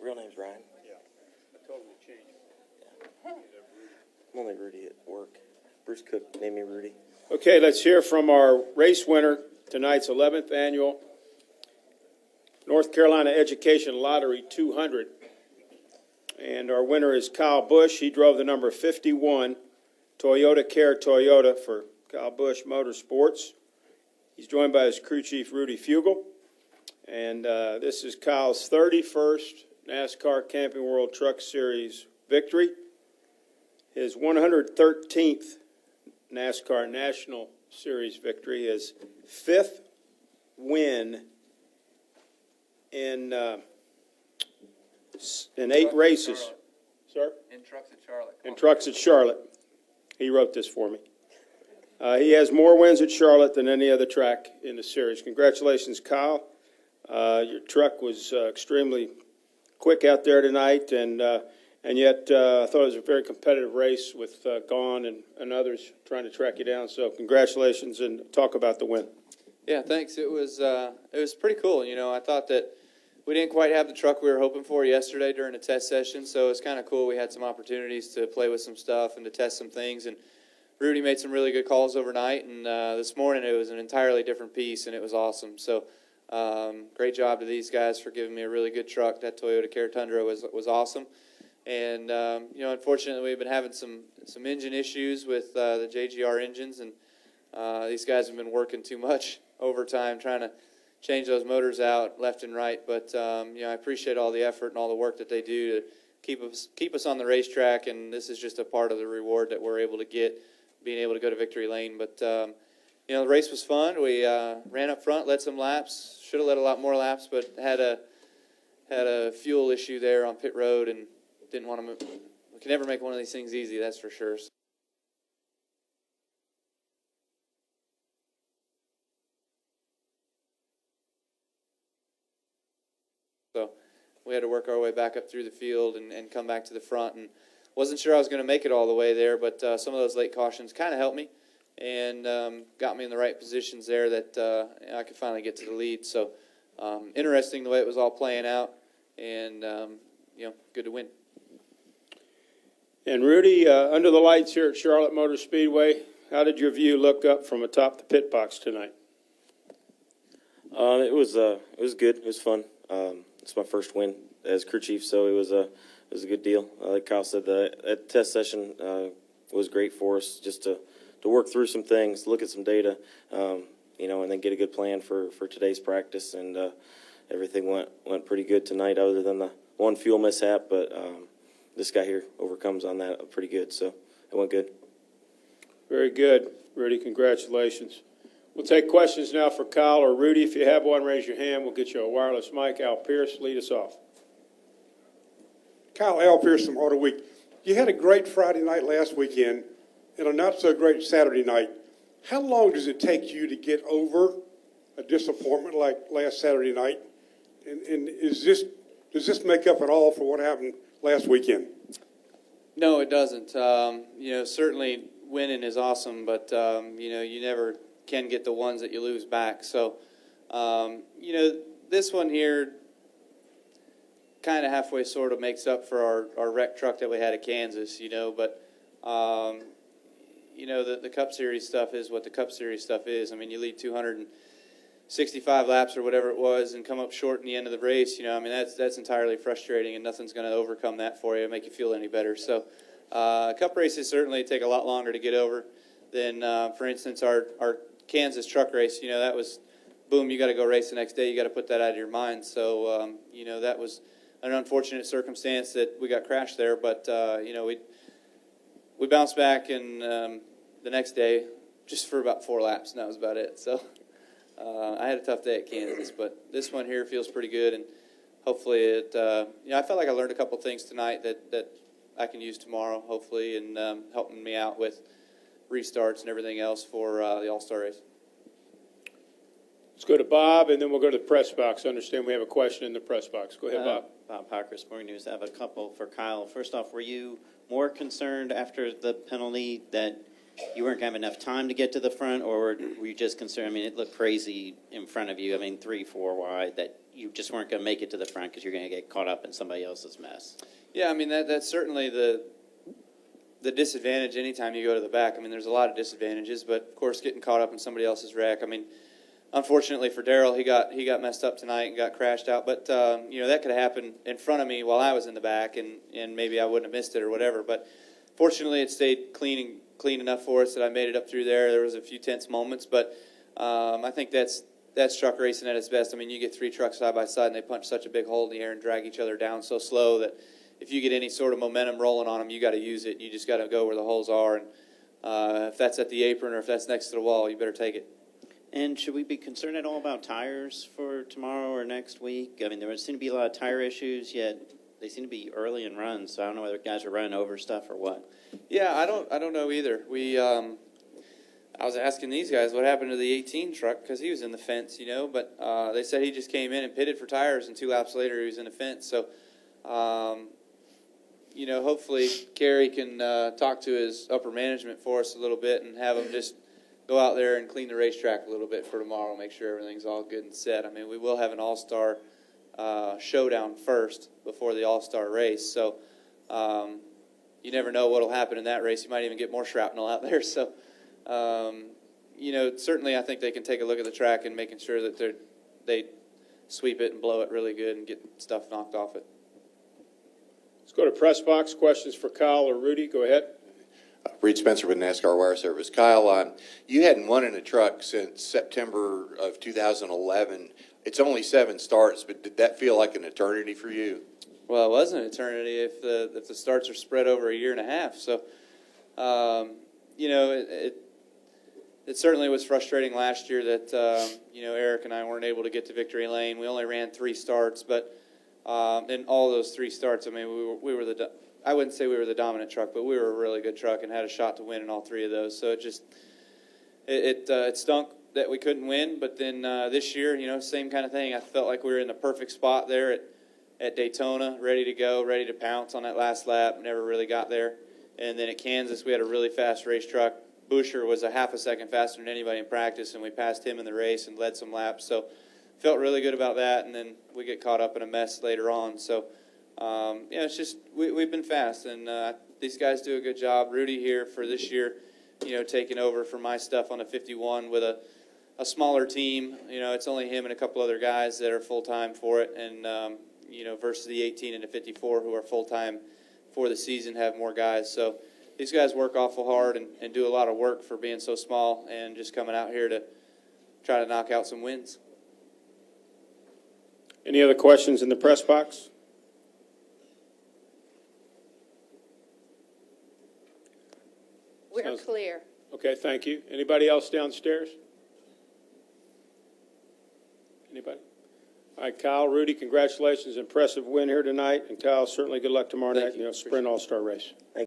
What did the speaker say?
real name's Ryan. Yeah, I told him to change it. Yeah. I'm only Rudy at work. Bruce Cook named me Rudy. Okay, let's hear from our race winner, tonight's 11th annual North Carolina Education Lottery 200. And our winner is Kyle Busch. He drove the number 51 Toyota Care Toyota for Kyle Busch Motorsports. He's joined by his crew chief, Rudy Fugel. And this is Kyle's 31st NASCAR Camping World Truck Series victory. His 113th NASCAR National Series victory, his 5th win in 8 races. Sir? In trucks at Charlotte. In trucks at Charlotte. He wrote this for me. He has more wins at Charlotte than any other track in the series. Congratulations, Kyle. Your truck was extremely quick out there tonight, and yet I thought it was a very competitive race with Gone and others trying to track you down. So congratulations, and talk about the win. Yeah, thanks. It was pretty cool. You know, I thought that we didn't quite have the truck we were hoping for yesterday during the test session, so it's kind of cool. We had some opportunities to play with some stuff and to test some things, and Rudy made some really good calls overnight, and this morning it was an entirely different piece, and it was awesome. So great job to these guys for giving me a really good truck. That Toyota Care Tundra was awesome. And, you know, unfortunately we've been having some engine issues with the JGR engines, and these guys have been working too much overtime trying to change those motors out left and right. But, you know, I appreciate all the effort and all the work that they do to keep us on the racetrack, and this is just a part of the reward that we're able to get, being able to go to victory lane. But, you know, the race was fun. We ran up front, led some laps. Should have led a lot more laps, but had a fuel issue there on pit road, and didn't want to move. We can never make one of these things easy, that's for sure. So we had to work our way back up through the field and come back to the front, and wasn't sure I was going to make it all the way there, but some of those late cautions kind of helped me and got me in the right positions there that I could finally get to the lead. So interesting the way it was all playing out, and you know, good to win. And Rudy, under the lights here at Charlotte Motor Speedway, how did your view look up from atop the pit box tonight? It was good. It was fun. It's my first win as crew chief, so it was a good deal. Like Kyle said, that test session was great for us, just to work through some things, look at some data, you know, and then get a good plan for today's practice. And everything went pretty good tonight, other than the one fuel mishap. But this guy here overcomes on that pretty good, so it went good. Very good, Rudy. Congratulations. We'll take questions now for Kyle or Rudy. If you have one, raise your hand. We'll get you a wireless mic. Al Pierce, lead us off. Kyle, Al Pierce from Auto Week. You had a great Friday night last weekend and a not-so-great Saturday night. How long does it take you to get over a disappointment like last Saturday night? And does this make up at all for what happened last weekend? No, it doesn't. You know, certainly winning is awesome, but, you know, you never can get the ones that you lose back. So, you know, this one here kind of halfway sort of makes up for our wreck truck that we had at Kansas, you know, but, you know, the Cup Series stuff is what the Cup Series stuff is. I mean, you lead 265 laps or whatever it was and come up short in the end of the race, you know, I mean, that's entirely frustrating, and nothing's going to overcome that for you, make you feel any better. So Cup races certainly take a lot longer to get over than, for instance, our Kansas truck race. You know, that was, boom, you got to go race the next day. You got to put that out of your mind. So, you know, that was an unfortunate circumstance that we got crashed there, but, you know, we bounced back, and the next day, just for about 4 laps, and that was about it. So I had a tough day at Kansas, but this one here feels pretty good, and hopefully it, you know, I felt like I learned a couple things tonight that I can use tomorrow, hopefully, and helping me out with restarts and everything else for the All-Star race. Let's go to Bob, and then we'll go to the press box. I understand we have a question in the press box. Go ahead, Bob. Bob Parker, Sporting News. I have a couple for Kyle. First off, were you more concerned after the penalty that you weren't going to have enough time to get to the front, or were you just concerned? I mean, it looked crazy in front of you. I mean, 3-4 wide, that you just weren't going to make it to the front because you're going to get caught up in somebody else's mess. Yeah, I mean, that's certainly the disadvantage anytime you go to the back. I mean, there's a lot of disadvantages, but of course, getting caught up in somebody else's wreck. I mean, unfortunately for Darrell, he got messed up tonight and got crashed out. But that could have happened in front of me while I was in the back, and maybe I wouldn't have missed it or whatever. But fortunately, it stayed clean enough for us that I made it up through there. There was a few tense moments, but I think that's truck racing at its best. I mean, you get three trucks side by side, and they punch such a big hole in the air and drag each other down so slow that if you get any sort of momentum rolling on them, you got to use it. You just got to go where the holes are, and if that's at the apron or if that's next to the wall, you better take it. And should we be concerned at all about tires for tomorrow or next week? I mean, there seem to be a lot of tire issues, yet they seem to be early in runs, so I don't know whether guys are running over stuff or what. Yeah, I don't know either. I was asking these guys what happened to the 18 truck because he was in the fence, but they said he just came in and pitted for tires, and 2 laps later he was in the fence. So, hopefully Kerry can talk to his upper management for us a little bit and have him just go out there and clean the racetrack a little bit for tomorrow, make sure everything's all good and set. I mean, we will have an all-star showdown first before the all-star race. So you never know what will happen in that race. You might even get more shrapnel out there. So, certainly I think they can take a look at the track and making sure that they sweep it and blow it really good and get stuff knocked off it. Let's go to press box. Questions for Kyle or Rudy? Go ahead. Reed Spencer with NASCAR Wire Service. Kyle, you hadn't won in a truck since September of 2011. It's only 7 starts, but did that feel like an eternity for you? Well, it was an eternity if the starts are spread over a year and a half. So, it certainly was frustrating last year that, Eric and I weren't able to get to victory lane. We only ran 3 starts, but in all those 3 starts, I mean, we were I wouldn't say we were the dominant truck, but we were a really good truck and had a shot to win in all 3 of those. So it stunk that we couldn't win. But then this year, same kind of thing. I felt like we were in the perfect spot there at Daytona, ready to go, ready to pounce on that last lap. Never really got there. And then at Kansas, we had a really fast race truck. Busch was a half a second faster than anybody in practice, and we passed him in the race and led some laps. So felt really good about that. And then we get caught up in a mess later on. So. It's just we've been fast, and these guys do a good job. Rudy here for this year, taking over for my stuff on the 51 with a smaller team. It's only him and a couple other guys that are full-time for it, and, versus the 18 and the 54 who are full-time for the season, have more guys. So these guys work awful hard and do a lot of work for being so small and just coming out here to try to knock out some wins. Any other questions in the press box? We're clear. Okay, thank you. Anybody else downstairs? Anybody? All right, Kyle, Rudy, congratulations. Impressive win here tonight. And Kyle, certainly good luck tomorrow night in the sprint all-star race.